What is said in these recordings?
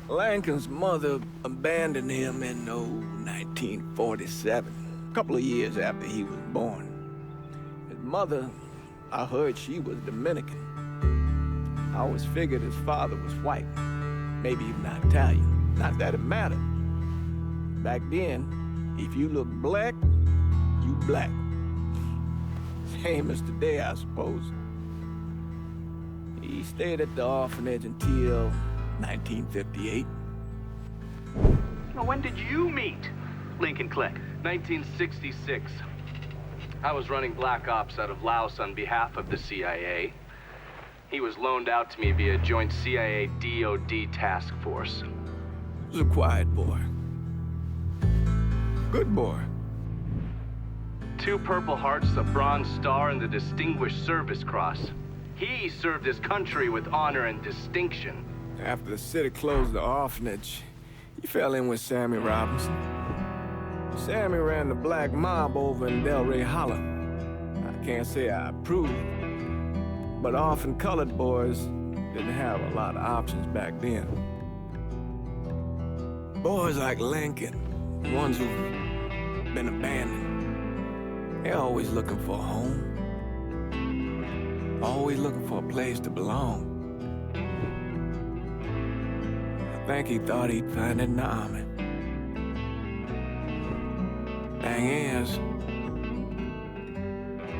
Lincoln's mother abandoned him in, 1947, a couple of years after he was born. His mother, I heard she was Dominican. I always figured his father was white, maybe even Italian. Not that it mattered. Back then, if you looked black, you black. Same as today, I suppose. He stayed at the orphanage until 1958. Well, when did you meet Lincoln Click? 1966. I was running Black Ops out of Laos on behalf of the CIA. He was loaned out to me via joint CIA-DOD task force. He was a quiet boy. Good boy. 2 Purple Hearts, a Bronze Star, and the Distinguished Service Cross. He served his country with honor and distinction. After the city closed the orphanage, he fell in with Sammy Robinson. Sammy ran the black mob over in Delray Hollow. I can't say I approved, but orphan colored boys didn't have a lot of options back then. Boys like Lincoln, the ones who've been abandoned, they're always looking for a home. Always looking for a place to belong. I think he thought he'd find it in the army. Thing is,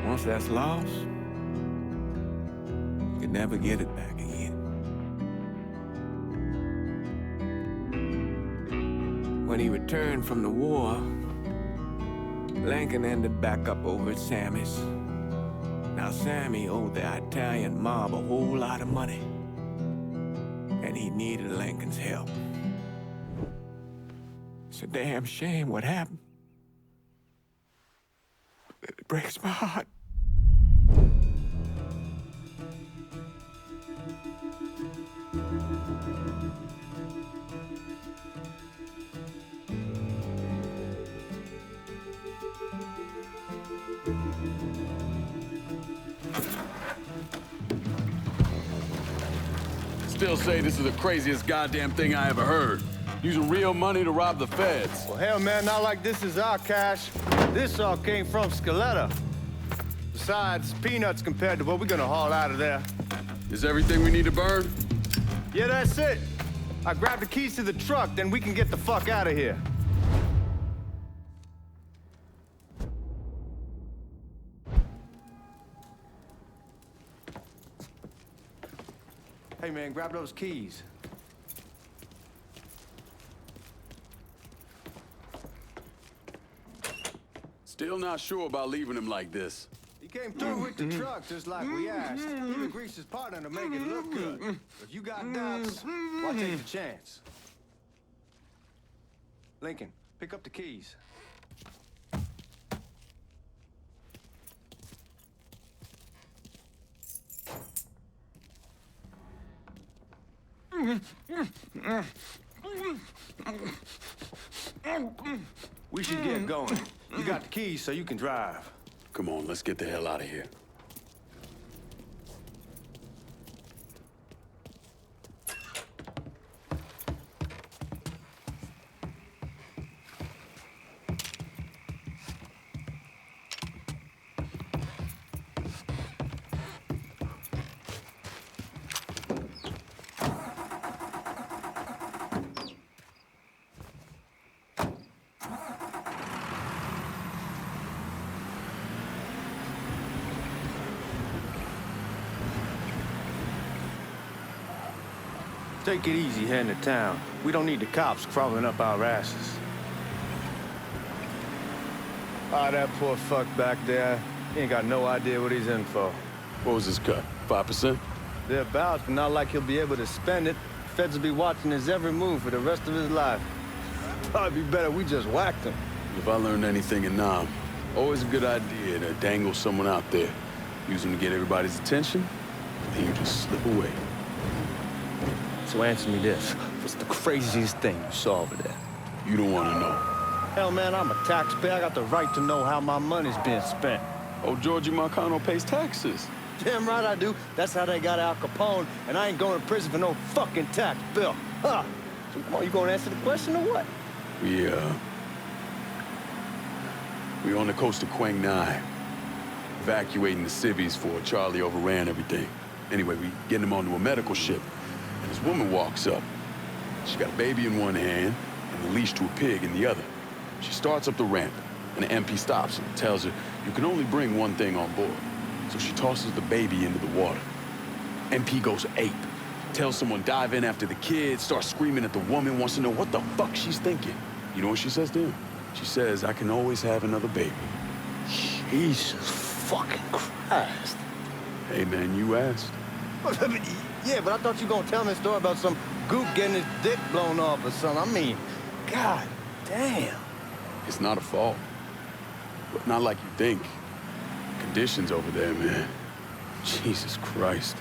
once that's lost, you can never get it back again. When he returned from the war, Lincoln ended back up over at Sammy's. Now, Sammy owed the Italian mob a whole lot of money, and he needed Lincoln's help. It's a damn shame what happened. It breaks my heart. Still say this is the craziest goddamn thing I ever heard. Using real money to rob the feds. Well, hell, man, not like this is our cash. This all came from Scaletta. Besides, peanuts compared to what we're gonna haul out of there. Is everything we need to burn? Yeah, that's it. I grabbed the keys to the truck, then we can get the fuck out of here. Hey, man, grab those keys. Still not sure about leaving him like this. He came through with the truck just like we asked. Even greased his partner to make it look good. If you got doubts, why take the chance? Lincoln, pick up the keys. We should get going. You got the keys so you can drive. Come on, let's get the hell out of here. Take it easy heading to town. We don't need the cops crawling up our asses. Ah, that poor fuck back there. He ain't got no idea what he's in for. What was his cut? 5%? Thereabouts, but not like he'll be able to spend it. Feds will be watching his every move for the rest of his life. Probably be better we just whacked him. If I learned anything in Nam, always a good idea to dangle someone out there. Use them to get everybody's attention, and then you just slip away. So answer me this. What's the craziest thing you saw over there? You don't want to know. Hell, man, I'm a taxpayer. I got the right to know how my money's being spent. Oh, Georgie Marcano pays taxes. Damn right I do. That's how they got Al Capone, and I ain't going to prison for no fucking tax bill. Ha! Come on, you gonna answer the question or what? We on the coast of Quang Nai, evacuating the civvies for Charlie overran everything. Anyway, we getting him onto a medical ship, and this woman walks up. She got a baby in one hand and a leash to a pig in the other. She starts up the ramp, and the MP stops and tells her, you can only bring one thing on board. So she tosses the baby into the water. MP goes ape, tells someone dive in after the kid, starts screaming at the woman, wants to know what the fuck she's thinking. You know what she says to him? She says, I can always have another baby. Jesus fucking Christ. Hey man, you asked. Yeah, but I thought you were gonna tell me a story about some goop getting his dick blown off or something. I mean, god damn. It's not a fault. But not like you think. Conditions over there, man. Jesus Christ.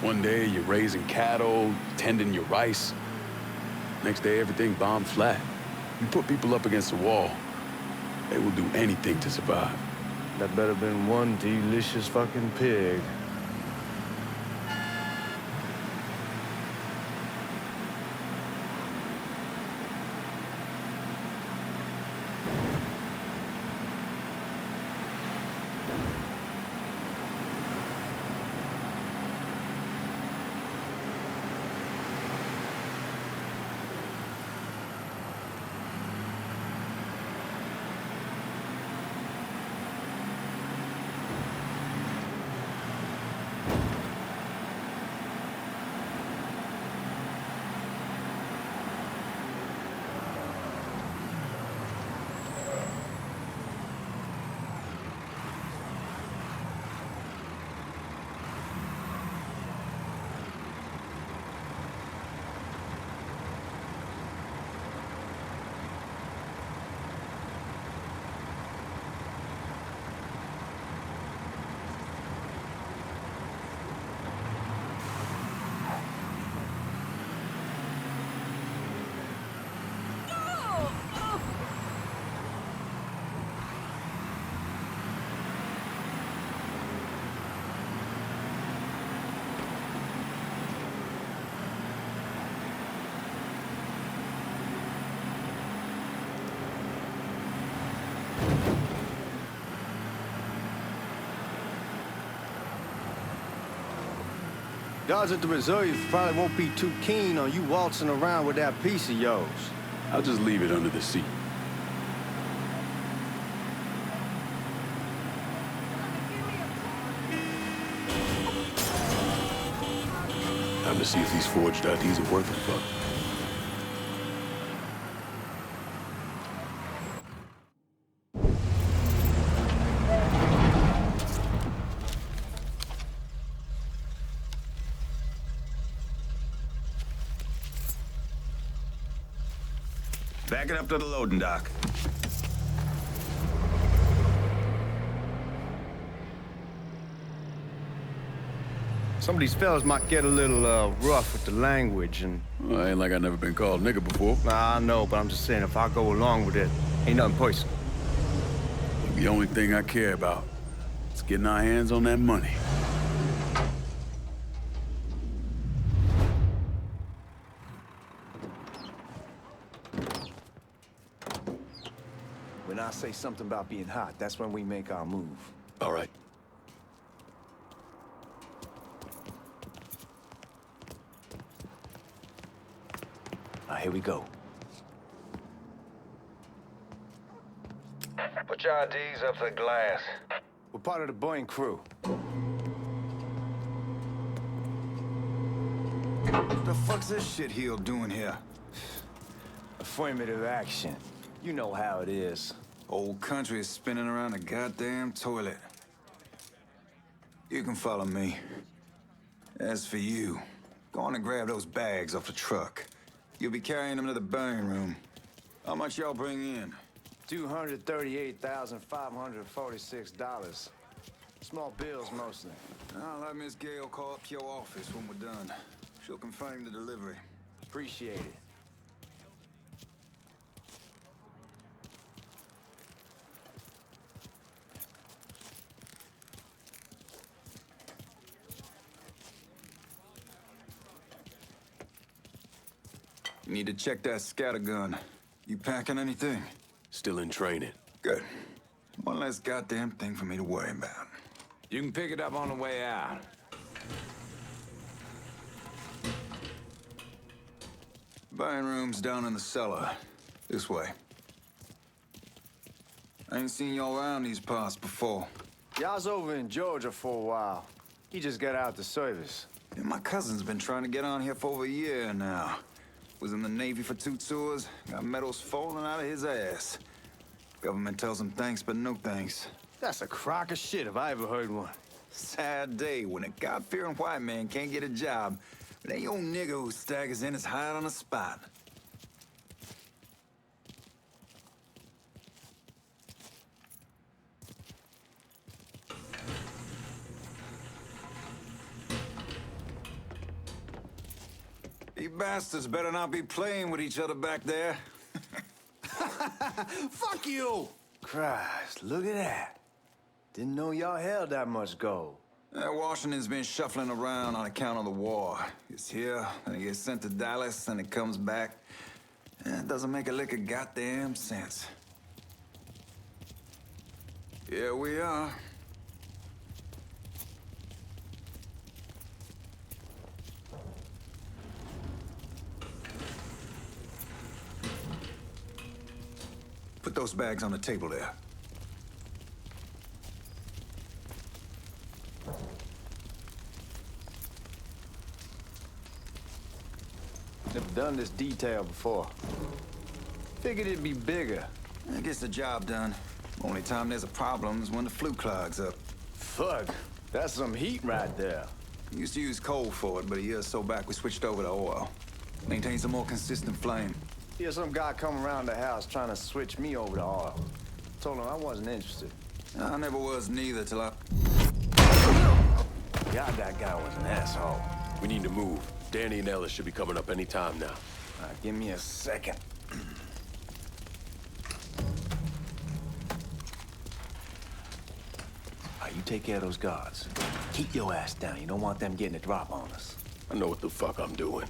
One day you're raising cattle, tending your rice. Next day everything bombed flat. You put people up against the wall, they will do anything to survive. That better been one delicious fucking pig. Guards at the reserve probably won't be too keen on you waltzing around with that piece of yours. I'll just leave it under the seat. Time to see if these forged IDs are worth a fuck. Back it up to the loading dock. Some of these fellas might get a little rough with the language and... Well, ain't like I never been called nigga before. Nah, I know, but I'm just saying if I go along with it, ain't nothing personal. The only thing I care about is getting our hands on that money. When I say something about being hot, that's when we make our move. All right. Now, here we go. Put your IDs up to the glass. We're part of the Boeing crew. What the fuck's this shitheel doing here? Affirmative action. You know how it is. Old country is spinning around the goddamn toilet. You can follow me. As for you, go on and grab those bags off the truck. You'll be carrying them to the burning room. How much y'all bring in? $238,546. Small bills, mostly. I'll let Miss Gale call up your office when we're done. She'll confirm the delivery. Appreciate it. Need to check that scattergun. You packing anything? Still in training. Good. One less goddamn thing for me to worry about. You can pick it up on the way out. Buying rooms down in the cellar. This way. I ain't seen y'all around these parts before. Y'all's over in Georgia for a while. He just got out the service. Yeah, my cousin's been trying to get on here for over a year now. Was in the Navy for 2 tours, got medals falling out of his ass. Government tells him thanks, but no thanks. That's a crock of shit if I ever heard one. Sad day when a God-fearing white man can't get a job, but that old nigga who staggers in is hired on the spot. You bastards better not be playing with each other back there. Fuck you! Christ, look at that. Didn't know y'all held that much gold. Washington's been shuffling around on account of the war. It's here, and it gets sent to Dallas, and it comes back. It doesn't make a lick of goddamn sense. Here we are. Put those bags on the table there. Never done this detail before. Figured it'd be bigger. It gets the job done. Only time there's a problem is when the flue clogs up. Fuck, that's some heat right there. We used to use coal for it, but a year or so back we switched over to oil. Maintains a more consistent flame. Here's some guy come around the house trying to switch me over to oil. Told him I wasn't interested. I never was neither till I... God, that guy was an asshole. We need to move. Danny and Ellis should be coming up any time now. Give me a second. You take care of those guards. Keep your ass down. You don't want them getting a drop on us. I know what the fuck I'm doing.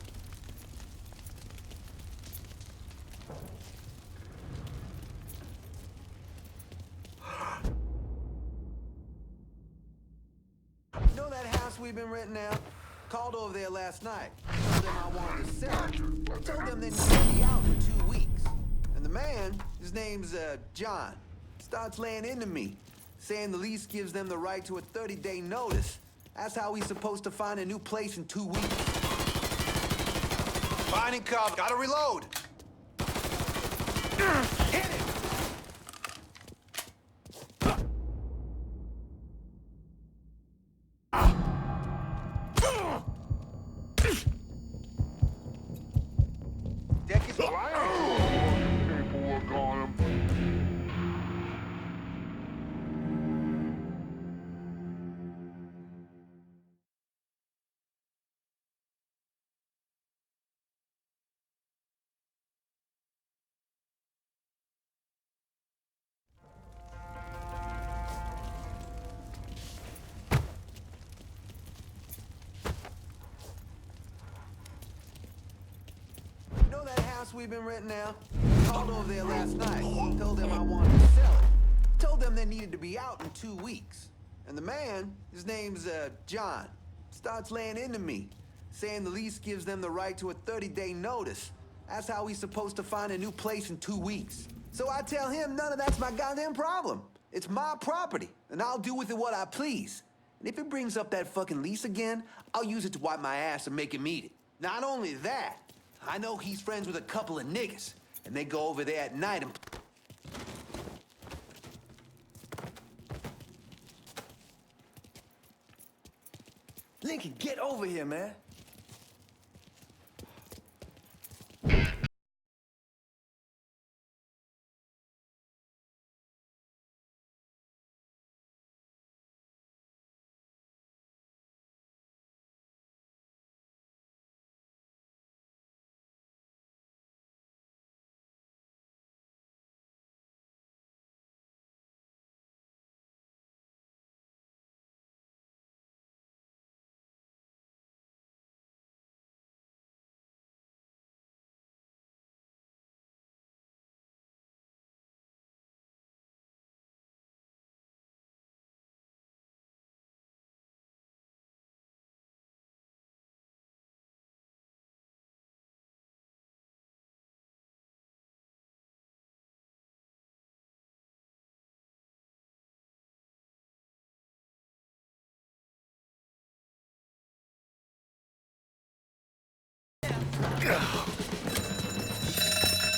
You know that house we've been renting out? Called over there last night. Told them I wanted to sell it. Told them they need to be out in 2 weeks. And the man, his name's John, starts laying into me, saying the lease gives them the right to a 30-day notice. That's how he's supposed to find a new place in 2 weeks. Finding cover. Gotta reload. Hit it! Deck is we've been renting out. Called over there last night. Told them I wanted to sell it. Told them they needed to be out in 2 weeks. And the man, his name's John, starts laying into me, saying the lease gives them the right to a 30-day notice. That's how he's supposed to find a new place in 2 weeks. So I tell him none of that's my goddamn problem. It's my property, and I'll do with it what I please. And if it brings up that fucking lease again, I'll use it to wipe my ass and make him eat it. Not only that, I know he's friends with a couple of niggas, and they go over there at night and... Lincoln, get over here, man.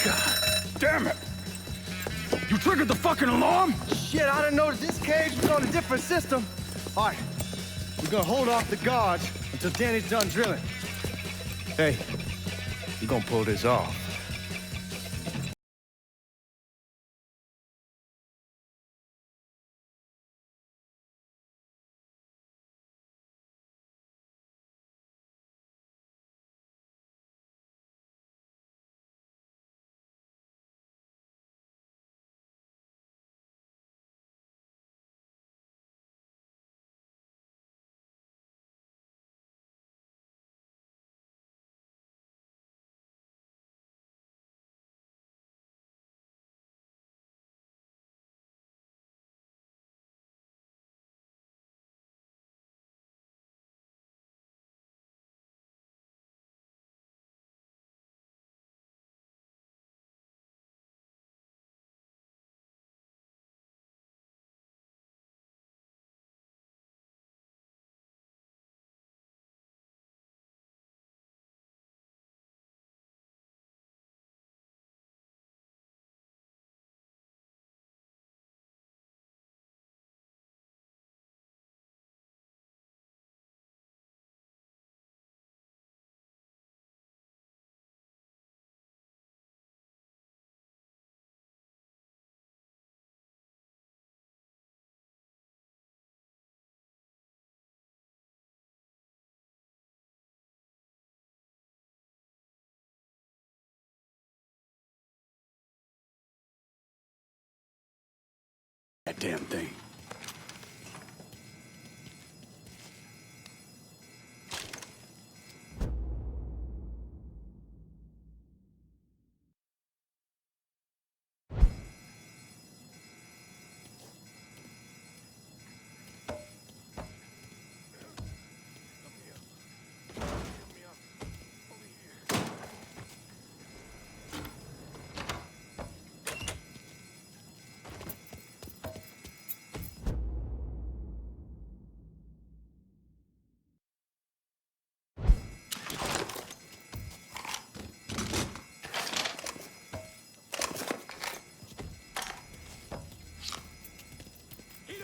God damn it! You triggered the fucking alarm? Shit, I didn't know that this cage was on a different system. All right, we're gonna hold off the guards until Danny's done drilling. Hey, we're gonna pull this off. That damn thing.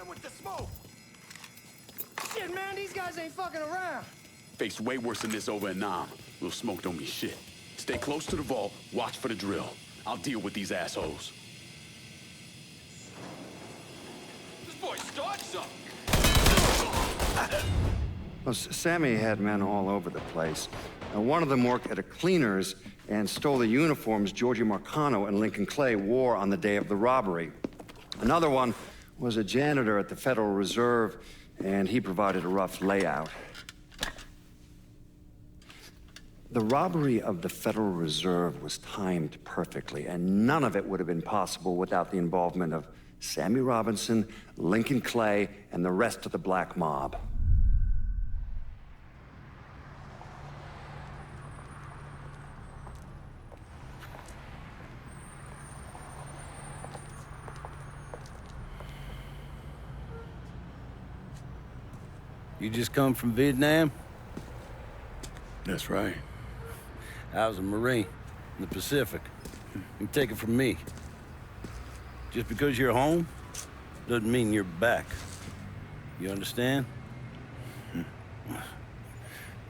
With the smoke! Shit, man, these guys ain't fucking around. Faced way worse than this over in Nam. Little smoke don't mean shit. Stay close to the vault, watch for the drill. I'll deal with these assholes. This boy starts something! Well, Sammy had men all over the place. One of them worked at a cleaner's and stole the uniforms Georgie Marcano and Lincoln Clay wore on the day of the robbery. Another one was a janitor at the Federal Reserve, and he provided a rough layout. The robbery of the Federal Reserve was timed perfectly, and none of it would have been possible without the involvement of Sammy Robinson, Lincoln Clay, and the rest of the Black Mob. You just come from Vietnam? That's right. I was a Marine in the Pacific. You take it from me. Just because you're home doesn't mean you're back. You understand?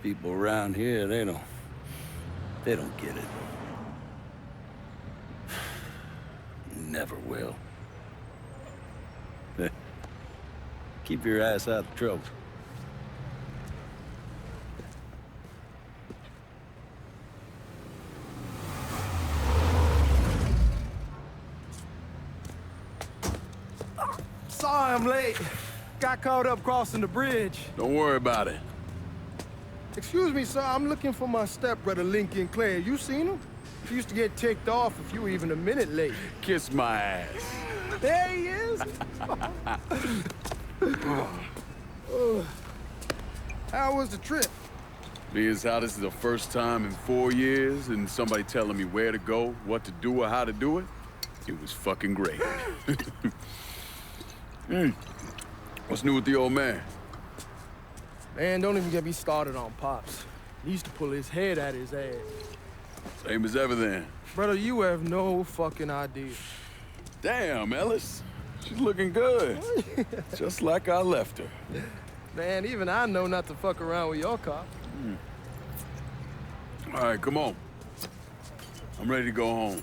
People around here, they don't get it. Never will. Keep your ass out of trouble. Sorry I'm late. Got caught up crossing the bridge. Don't worry about it. Excuse me, sir. I'm looking for my stepbrother, Lincoln Clay. You seen him? He used to get ticked off if you were even a minute late. Kiss my ass. There he is. How was the trip? Being as how this is the first time in 4 years and somebody telling me where to go, what to do, or how to do it, it was fucking great. What's new with the old man? Man, don't even get me started on Pops. He used to pull his head out his ass. Same as ever then. Brother, you have no fucking idea. Damn, Ellis. She's looking good. Just like I left her. Man, even I know not to fuck around with your car. All right, come on. I'm ready to go home.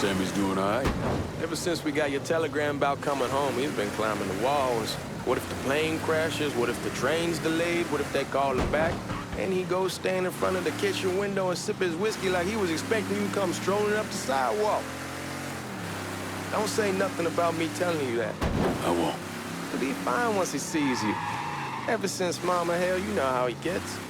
Sammy's doing all right. Ever since we got your telegram about coming home, he's been climbing the walls. What if the plane crashes? What if the train's delayed? What if they call him back? And he goes stand in front of the kitchen window and sip his whiskey like he was expecting you to come strolling up the sidewalk. Don't say nothing about me telling you that. I won't. He'll be fine once he sees you. Ever since Mama, hell, you know how he gets.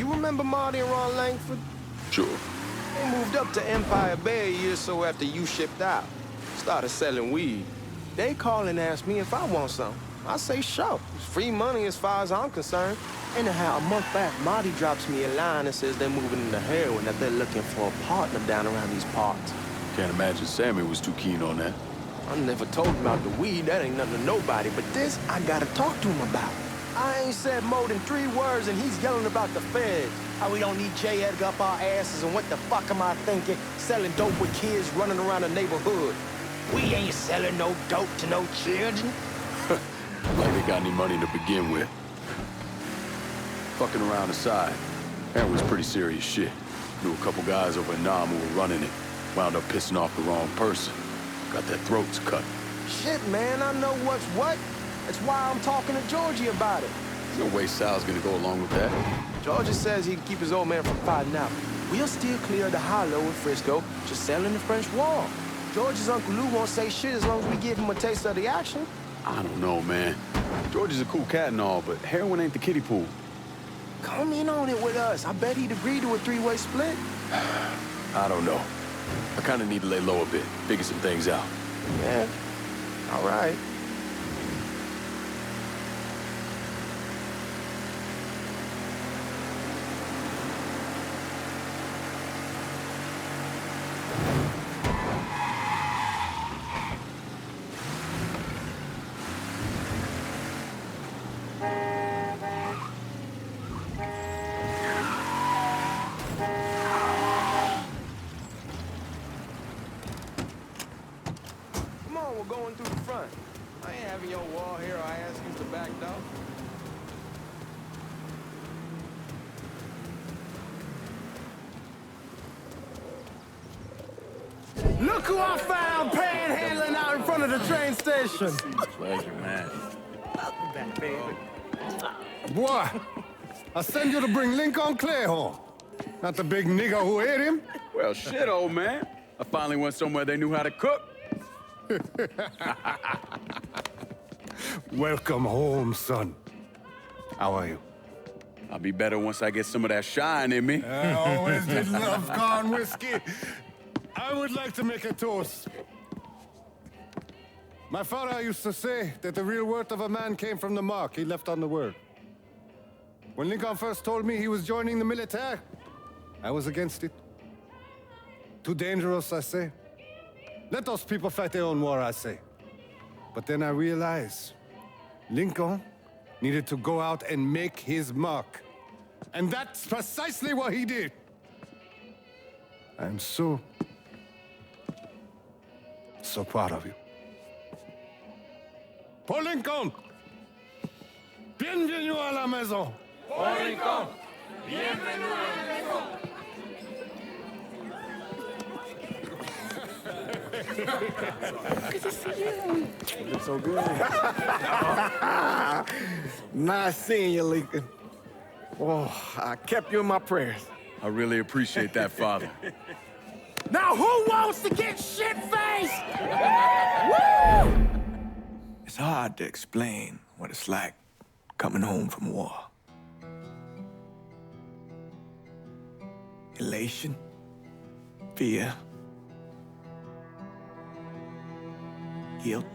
Remember Marty and Ron Langford? Sure. They moved up to Empire Bay a year or so after you shipped out. Started selling weed. They call and ask me if I want some. I say sure. It's free money as far as I'm concerned. Anyhow, a month back, Marty drops me a line and says they're moving into heroin, that they're looking for a partner down around these parts. Can't imagine Sammy was too keen on that. I never told him about the weed. That ain't nothing to nobody. But this, I gotta talk to him about. I ain't said more than 3 words, and he's yelling about the feds. How we don't need J. Edgar up our asses, and what the fuck am I thinking? Selling dope with kids running around the neighborhood. We ain't selling no dope to no children. Like they got any money to begin with. Fucking around aside, that was pretty serious shit. Knew a couple guys over in Nam who were running it. Wound up pissing off the wrong person. Got their throats cut. Shit, man, I know what's what. That's why I'm talking to Georgie about it. There's no way Sal's gonna go along with that. Georgie says he can keep his old man from fighting out. We'll still clear the hollow in Frisco, just selling the French Wall. George's Uncle Lou won't say shit as long as we give him a taste of the action. I don't know, man. George is a cool cat and all, but heroin ain't the kiddie pool. Come in on it with us. I bet he'd agree to a 3-way split. I don't know. I kind of need to lay low a bit, figure some things out. Yeah, all right. We're going through the front. I ain't having your wall here. I ask you to back up. Look who I found panhandling out in front of the train station. Pleasure, man. Welcome back, baby. Boy, I send you to bring Lincoln Clay home. Not the big nigger who ate him. Well, shit, old man. I finally went somewhere they knew how to cook. Welcome home, son. How are you? I'll be better once I get some of that shine in me. I always did love corn whiskey. I would like to make a toast. My father used to say that the real worth of a man came from the mark he left on the world. When Lincoln first told me he was joining the military, I was against it. Too dangerous, I say. Let those people fight their own war, I say. But then I realized Lincoln needed to go out and make his mark. And that's precisely what he did. I'm so proud of you. Paul Lincoln! Bienvenue à la maison. Looks so good. Nice seeing you, Lincoln. Oh, I kept you in my prayers. I really appreciate that, Father. Now who wants to get shit-faced? Woo! It's hard to explain what it's like coming home from war. Elation, fear, guilt.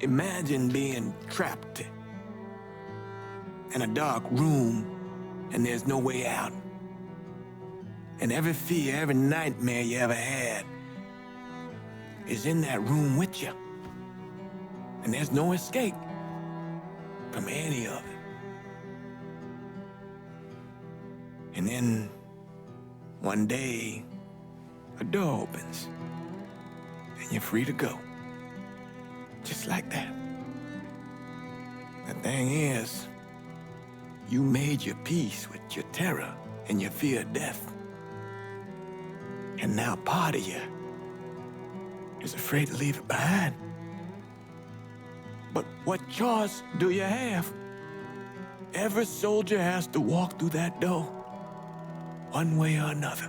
Imagine being trapped in a dark room and there's no way out. And every fear, every nightmare you ever had is in that room with you. And there's no escape from any of it. And then one day, a door opens and you're free to go. Just like that. The thing is, you made your peace with your terror and your fear of death. And now part of you is afraid to leave it behind. But what choice do you have? Every soldier has to walk through that door, one way or another.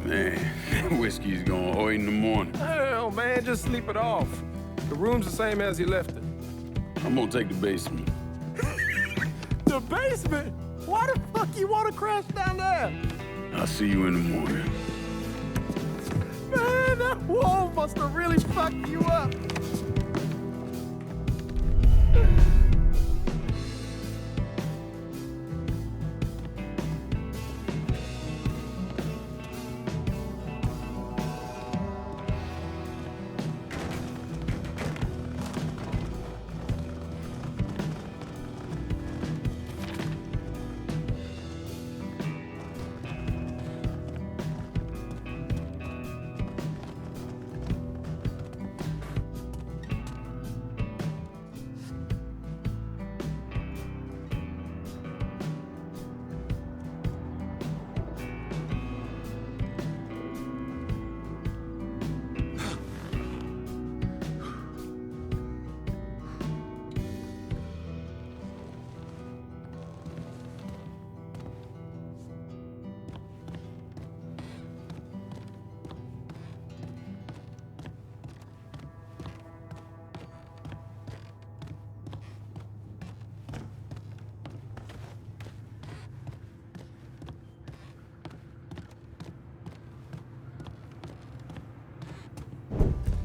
Man, whiskey's gonna hoy in the morning. Hell, man, just sleep it off. The room's the same as you left it. I'm gonna take the basement. The basement? Why the fuck you want to crash down there? I'll see you in the morning. Man, that wall must have really fucked you up.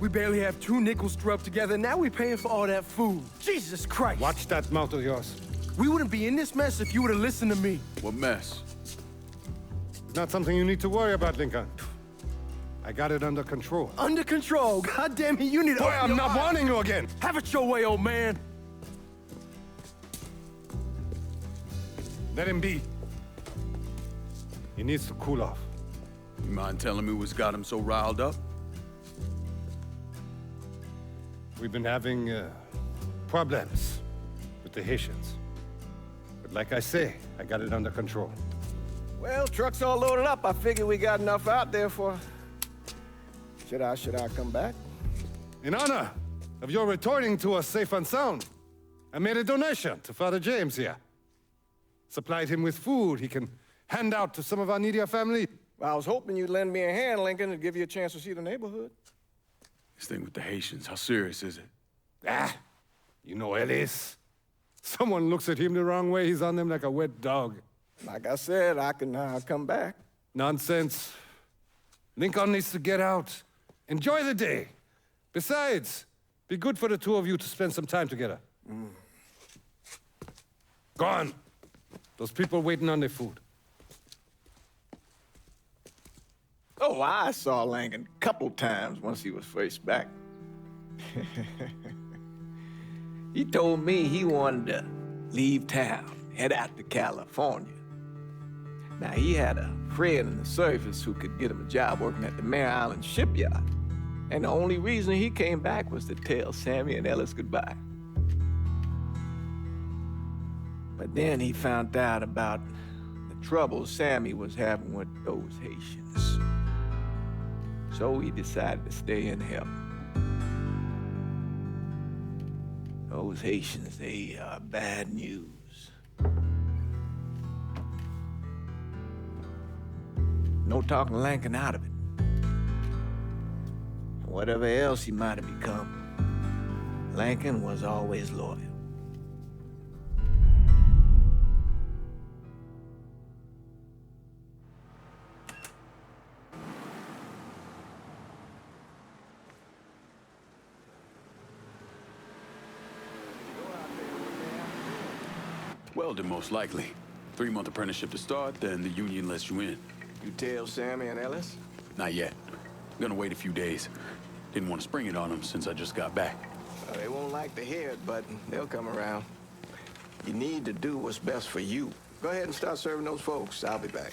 We barely have 2 nickels to rub together, now we're paying for all that food. Jesus Christ! Watch that mouth of yours. We wouldn't be in this mess if you would have listened to me. What mess? It's not something you need to worry about, Lincoln. I got it under control. Under control? God damn it, you need to... Boy, I'm not warning you again! Have it your way, old man! Let him be. He needs to cool off. You mind telling me what's got him so riled up? We've been having problems with the Haitians. But like I say, I got it under control. Well, truck's all loaded up. I figure we got enough out there for... Should I come back? In honor of your returning to us safe and sound, I made a donation to Father James here. Supplied him with food he can hand out to some of our needier family. Well, I was hoping you'd lend me a hand, Lincoln, and give you a chance to see the neighborhood. This thing with the Haitians, how serious is it? Ah, you know Ellis. Someone looks at him the wrong way, he's on them like a wet dog. Like I said, I can come back. Nonsense. Lincoln needs to get out. Enjoy the day. Besides, be good for the two of you to spend some time together. Go on. Those people waiting on their food. Oh, I saw Langan a couple times once he was first back. He told me he wanted to leave town, head out to California. Now, he had a friend in the service who could get him a job working at the Mare Island shipyard. And the only reason he came back was to tell Sammy and Ellis goodbye. But then he found out about the trouble Sammy was having with those Haitians. So he decided to stay and help. Those Haitians, they are bad news. No talking Lincoln out of it. Whatever else he might have become, Lincoln was always loyal. Welding, most likely. 3-month apprenticeship to start, then the union lets you in. You tell Sammy and Ellis? Not yet. Gonna wait a few days. Didn't want to spring it on them since I just got back. Well, they won't like to hear it, but they'll come around. You need to do what's best for you. Go ahead and start serving those folks. I'll be back.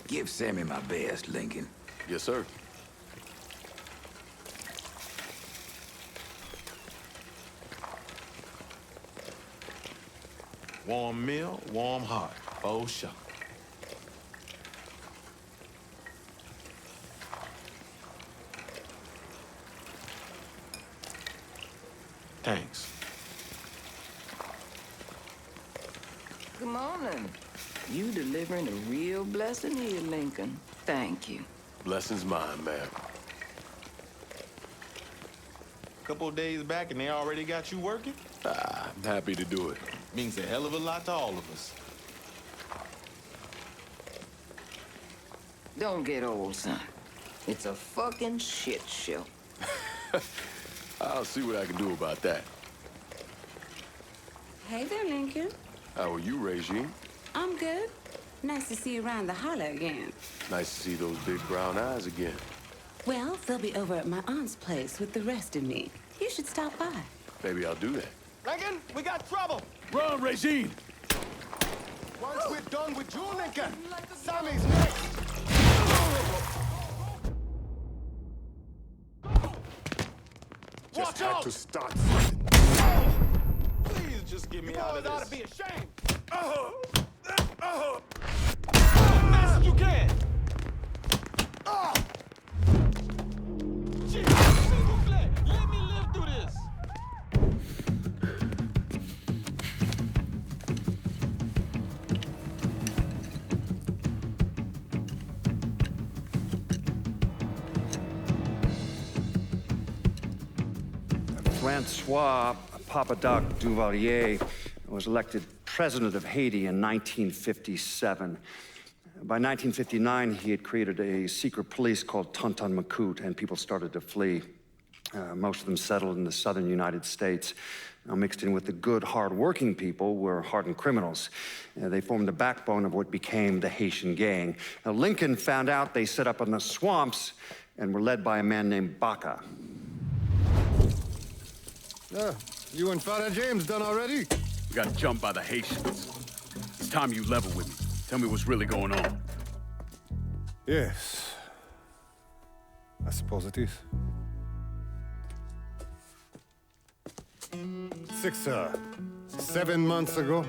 Give Sammy my best, Lincoln. Yes, sir. Warm meal, warm heart. Oh, sure. Thanks. Good morning. You delivering a real blessing here, Lincoln. Thank you. Blessing's mine, ma'am. Couple of days back and they already got you working? I'm happy to do it. Means a hell of a lot to all of us. Don't get old, son. It's a fucking shit show. I'll see what I can do about that. Hey there, Lincoln. How are you, Regine? I'm good. Nice to see you around the holler again. Nice to see those big brown eyes again. Well, they'll be over at my aunt's place with the rest of me. You should stop by. Maybe I'll do that. Lincoln, we got trouble. Run, Regine! Once we're done with you, Lincoln, Sammy's next. Watch out! To start. Please just get me out of this. You ought to be ashamed. Best you can. Jesus, s'il vous plaît, let me live through this. Francois Papadoc Duvalier was elected president of Haiti in 1957. By 1959, he had created a secret police called Tonton Macoute, and people started to flee. Most of them settled in the southern United States. Now, mixed in with the good, hard-working people were hardened criminals. They formed the backbone of what became the Haitian gang. Now, Lincoln found out they set up in the swamps and were led by a man named Baca. You and Father James done already? We got jumped by the Haitians. It's time you level with me. Tell me what's really going on. Yes. I suppose it is. 7 months ago,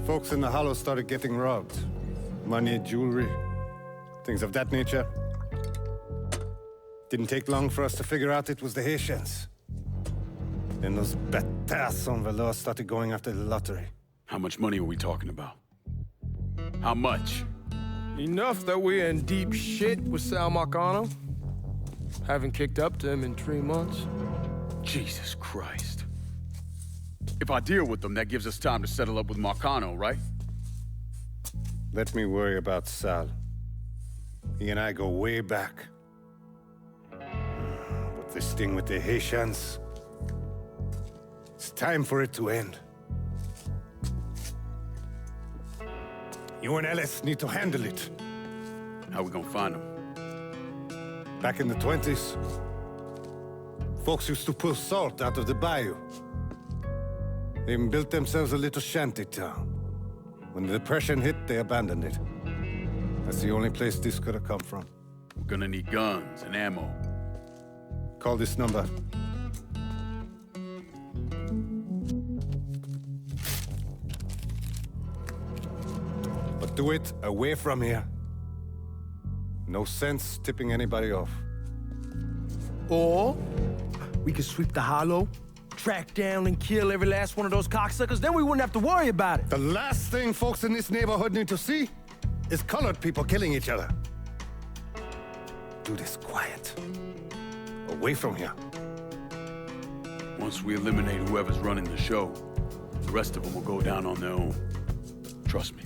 folks in the Hollow started getting robbed. Money, jewelry, things of that nature. Didn't take long for us to figure out it was the Haitians. Then those bâtards on velours started going after the lottery. How much money are we talking about? How much? Enough that we're in deep shit with Sal Marcano. Haven't kicked up to him in 3 months. Jesus Christ. If I deal with them, that gives us time to settle up with Marcano, right? Let me worry about Sal. He and I go way back. But this thing with the Haitians, it's time for it to end. You and Ellis need to handle it. How we gonna find him? Back in the 20s, folks used to pull salt out of the bayou. They even built themselves a little shanty town. When the Depression hit, they abandoned it. That's the only place this could have come from. We're gonna need guns and ammo. Call this number. But do it away from here. No sense tipping anybody off. Or we could sweep the hollow, track down and kill every last one of those cocksuckers, then we wouldn't have to worry about it. The last thing folks in this neighborhood need to see is colored people killing each other. Do this quiet. Away from here. Once we eliminate whoever's running the show, the rest of them will go down on their own. Trust me.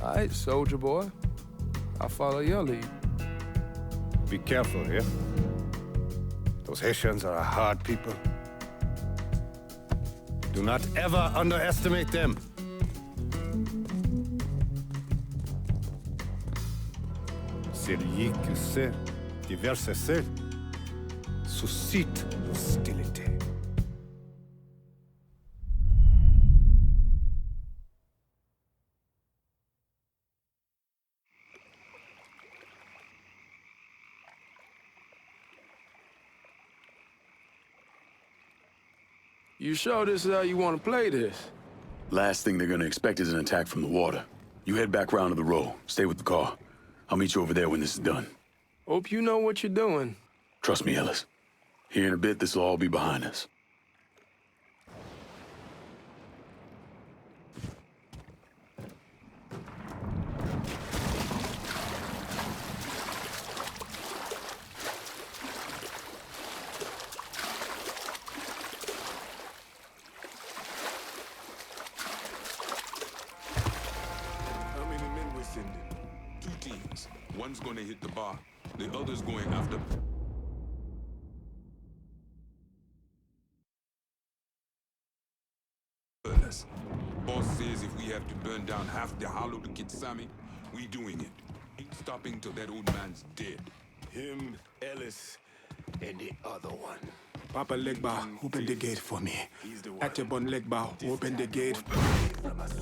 All right, soldier boy. I'll follow your lead. Be careful here. Those Haitians are a hard people. Do not ever underestimate them. Celui qui sait diverser seul suscite l'hostilité. You sure this is how you want to play this? Last thing they're gonna expect is an attack from the water. You head back round to the row. Stay with the car. I'll meet you over there when this is done. Hope you know what you're doing. Trust me, Ellis. Here in a bit, this'll all be behind us. One's gonna hit the bar, the other's going after. Boss says if we have to burn down half the hollow to get Sammy, we doing it. Ain't stopping till that old man's dead. Him, Ellis, and the other one. Papa Legba, open the gate for me. Atebon Legba, open the gate. From us.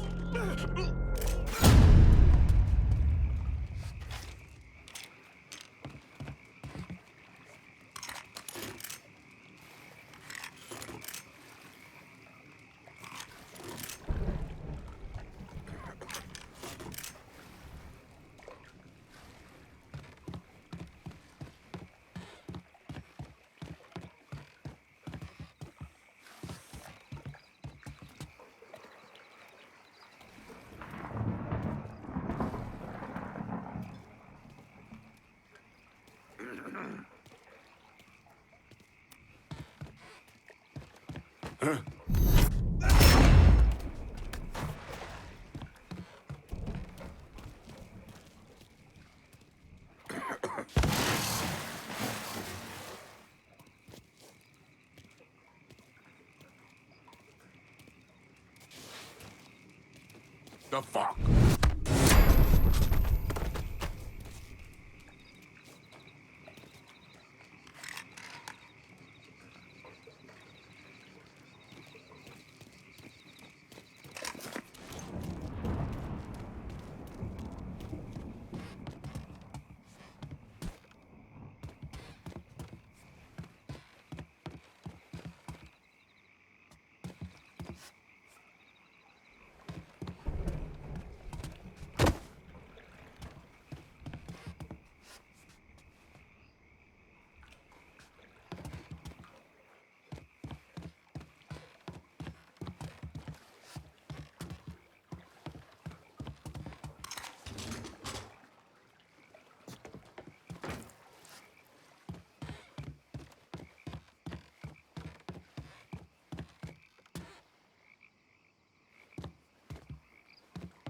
The fuck?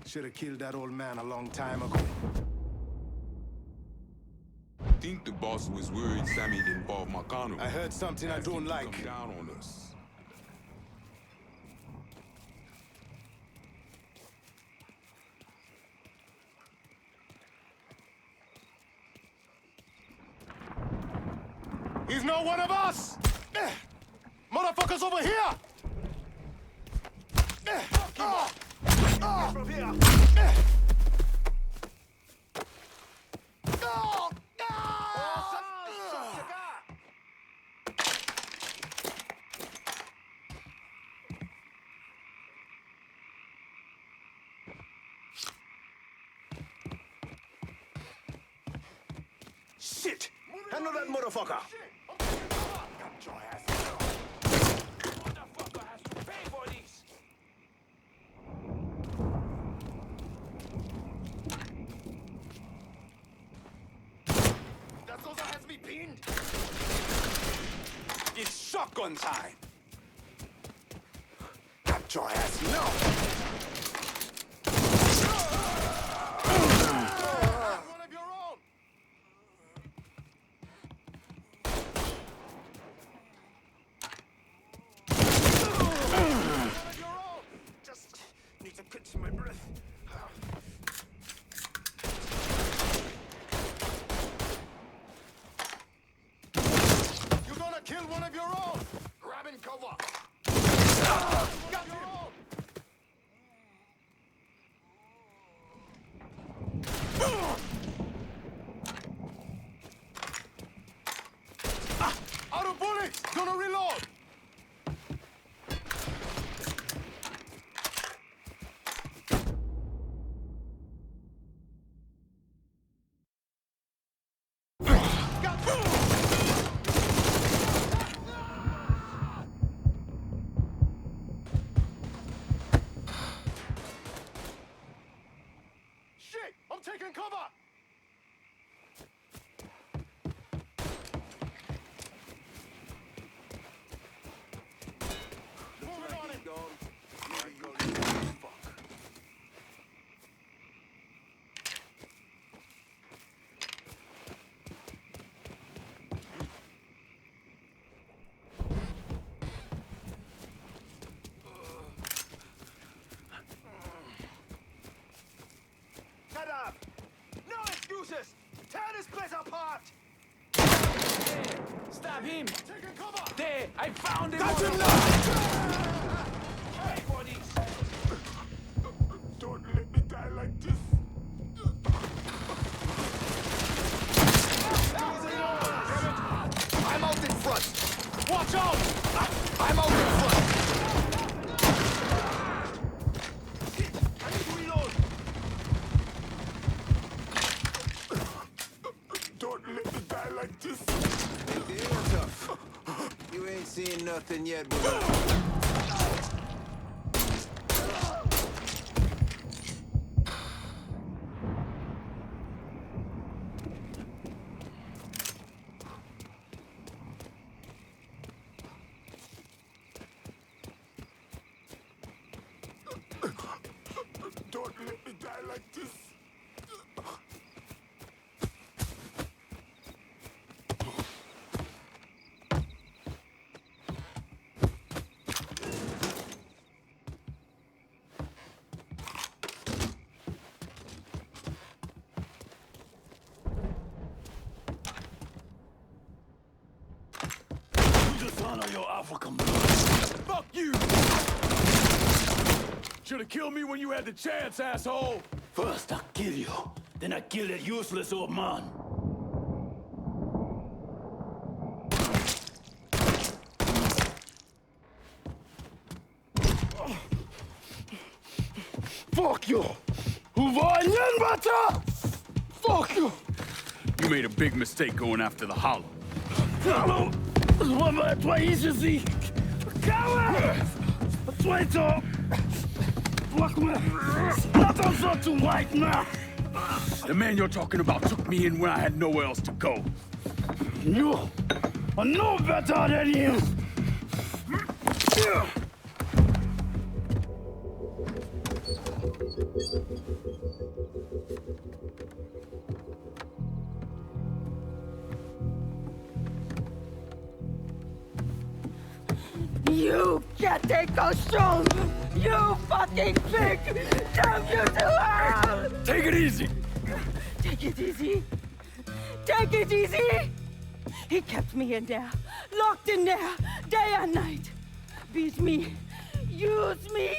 Should have killed that old man a long time ago. think the boss was worried Sammy'd involve Marcano. I heard something I don't like. Come down on us. He's not one of us! Motherfuckers over here! From here! Shit! Handle that motherfucker! It's shotgun time! Got your ass now! One of your own! Just need to catch my breath. You're gonna kill one of your own! Grabbing cover! Got your own! Out of bullets! Gonna reload! Shit! I'm taking cover! Moving on it! Shut up! No excuses! Tear this place apart! Stab him! Taking cover! There! I found him! Got him now! Hey, bodies! Don't let me die like this! I'm out in front! Watch out! I'm out in front! I need to reload! Don't let me die like this! Take the hands up. You ain't seen nothing yet, but... Don't let me die like this! Dishonor your African blood. Fuck you! Should've killed me when you had the chance, asshole! First I kill you, then I kill that useless old man. Fuck you! Who var igen, brata? Fuck you! You made a big mistake going after the Hollow. Hallo! Vad var det ici? Coward! Traitor! Fuck me! Not on to white now! The man you're talking about took me in when I had nowhere else to go. You are no better than him! can't take those shrooms! You fucking pig! Damn you to hell! Take it easy! Take it easy! Take it easy! He kept me in there, locked in there, day and night. Beat me, use me.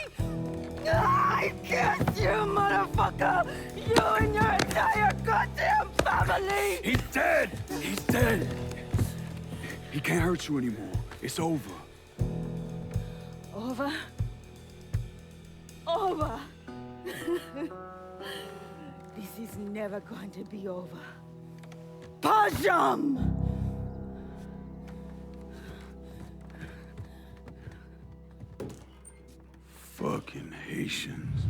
I curse you, motherfucker! You and your entire goddamn family! He's dead! He's dead! He can't hurt you anymore. It's over. Over? Over! This is never going to be over. Pajam! Fucking Haitians.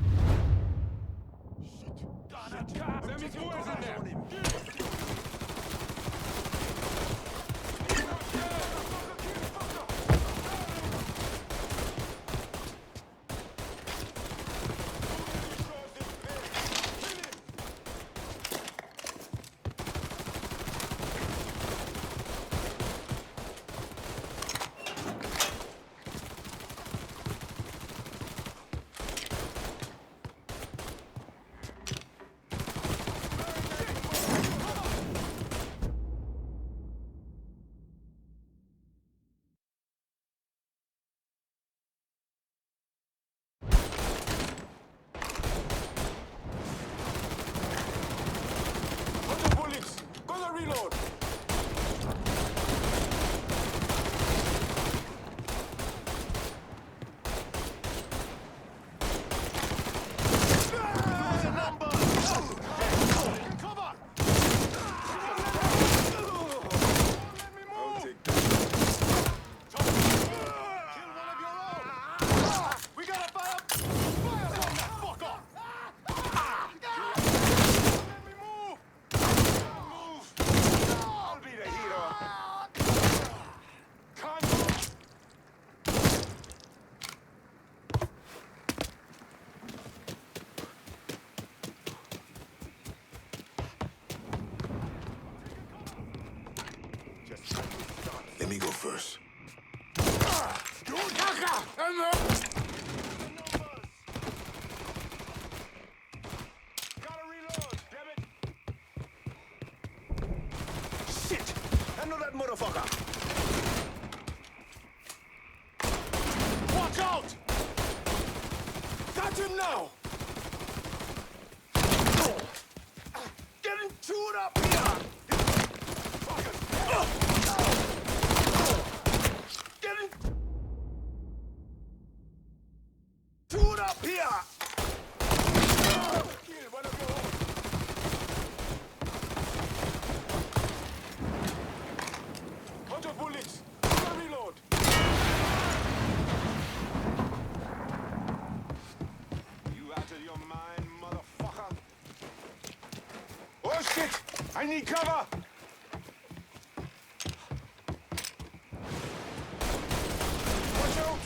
Let me go first. Shit! I know that motherfucker! Watch out! Got him now! Getting chewed up here! Getting chewed up here! Kill one of your own. Out of bullets! Reload! You out of your mind, motherfucker? Oh shit! I need cover! Watch out!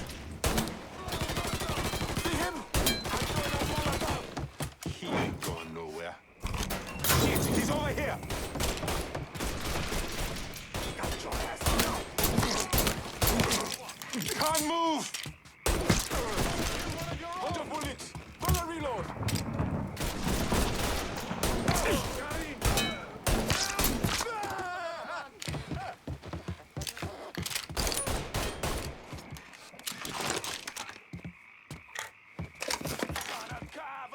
See him? I'm throwing a Molotov! He ain't going nowhere. Shit, he's over here! Got your ass now! Can't move! Out of bullets! Gonna reload!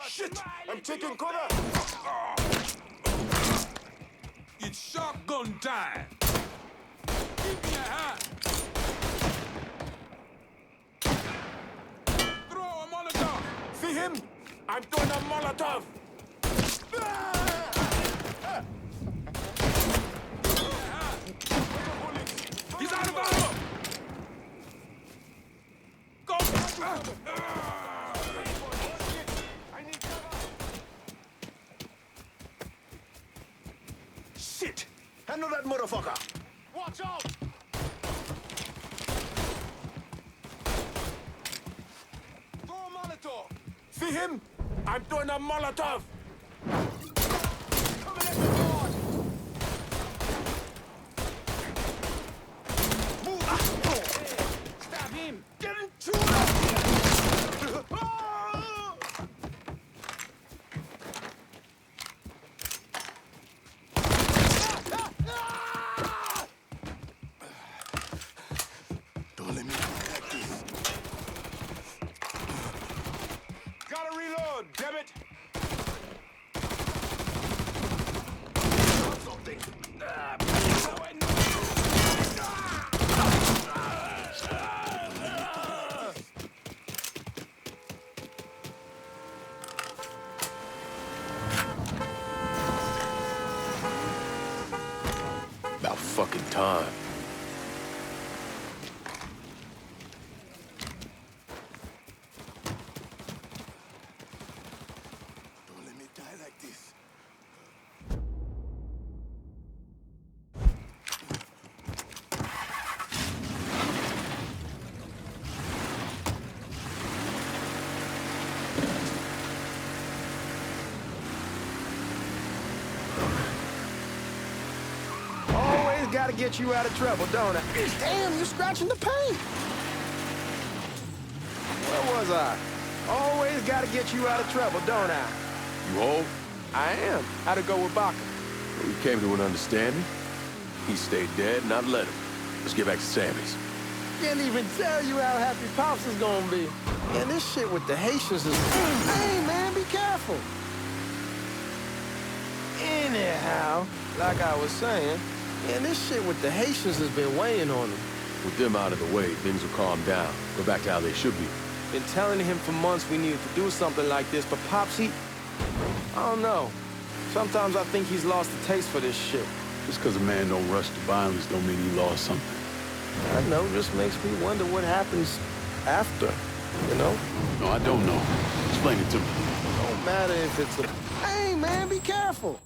Shit! I'm taking cover! It's shotgun time! Give me a hand! Throw a Molotov! See him? I'm throwing a Molotov! He's out of ammo! Go! Shit! Handle that motherfucker! Watch out! Throw a Molotov! See him? I'm throwing a Molotov! Coming at the door! Move! Stab him! Get into About fucking time. Don't let me die like this. Always gotta get you out of trouble, don't I? Damn, you're scratching the paint. Where was I? Always gotta get you out of trouble, don't I? You hold? I am. How'd it go with Baca? We came to an understanding. He stayed dead, and I let him. Let's get back to Sammy's. Can't even tell you how happy Pops is gonna be. Man, this shit with the Haitians is... Hey, man, be careful. Anyhow, like I was saying, man, this shit with the Haitians has been weighing on him. With them out of the way, things will calm down. Go back to how they should be. Been telling him for months we needed to do something like this, but Pops, I don't know. Sometimes I think he's lost the taste for this shit. Just because a man don't rush to violence don't mean he lost something. I know, just makes me wonder what happens after, you know? No, I don't know. Explain it to me. Don't matter if it's a... Hey, man, be careful.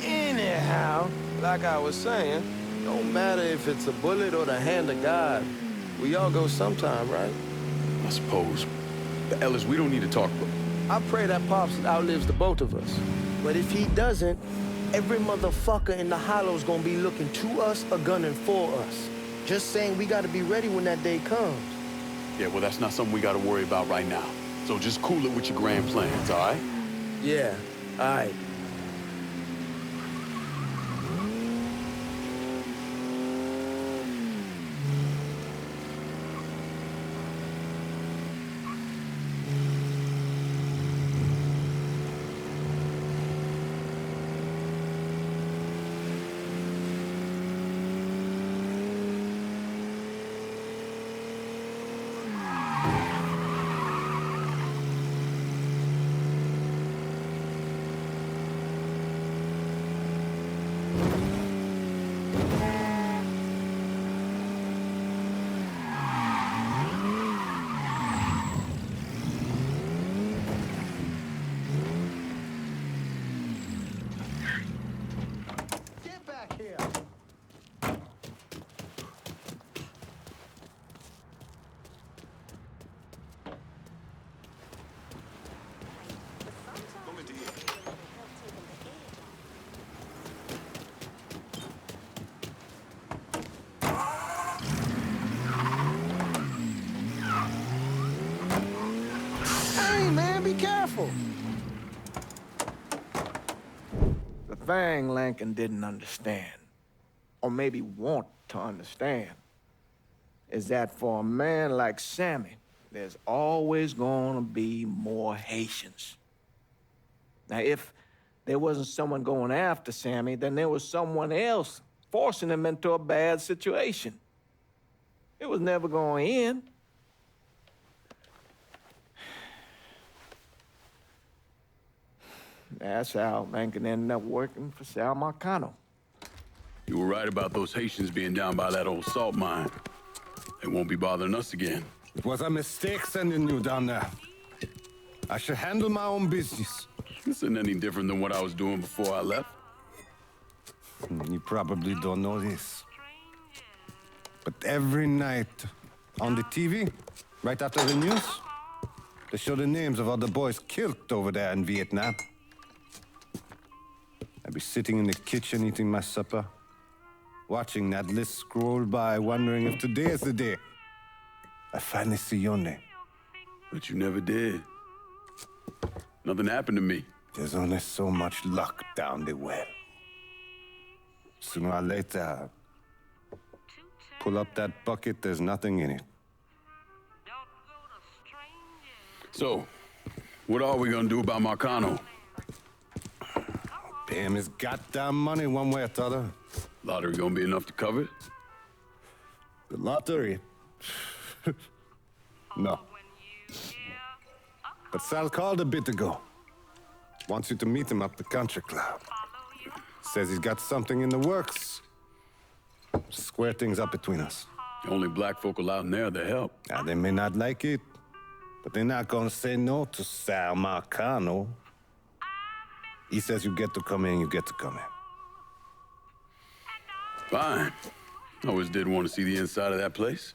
Anyhow, like I was saying, don't matter if it's a bullet or the hand of God. We all go sometime, right? I suppose. But Ellis, we don't need to talk. I pray that Pops outlives the both of us. But if he doesn't, every motherfucker in the hollow's gonna be looking to us or gunning for us. Just saying we gotta be ready when that day comes. Yeah, well, that's not something we gotta worry about right now. So just cool it with your grand plans, all right? Yeah, all right. Hey, man, be careful. The thing Lincoln didn't understand, or maybe want to understand, is that for a man like Sammy, there's always gonna be more Haitians. Now, if there wasn't someone going after Sammy, then there was someone else forcing him into a bad situation. It was never going to end. That's how Lincoln ended up working for Sal Marcano. You were right about those Haitians being down by that old salt mine. They won't be bothering us again. It was a mistake sending you down there. I should handle my own business. This isn't any different than what I was doing before I left. You probably don't know this. But every night on the TV, right after the news, they show the names of all the boys killed over there in Vietnam. I'd be sitting in the kitchen eating my supper, watching that list scroll by, wondering if today is the day. I finally see your name. But you never did. Nothing happened to me. There's only so much luck down the well. Sooner or later, pull up that bucket, there's nothing in it. So, what are we gonna do about Marcano? Pay him his goddamn money one way or the other. Lottery gonna be enough to cover it? The lottery? No. But Sal called a bit ago. Wants you to meet him up the country club. Says he's got something in the works. Square things up between us. Only black folk allowed in there to help. Now, they may not like it, but they're not gonna say no to Sal Marcano. He says you get to come in, you get to come in. Fine. I always did want to see the inside of that place.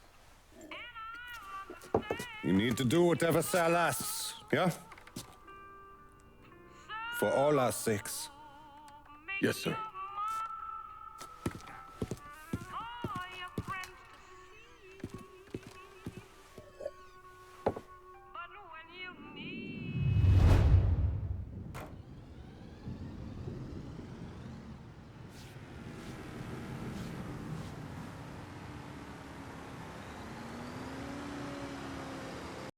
You need to do whatever Sal asks, yeah? For all our sakes. Yes, sir.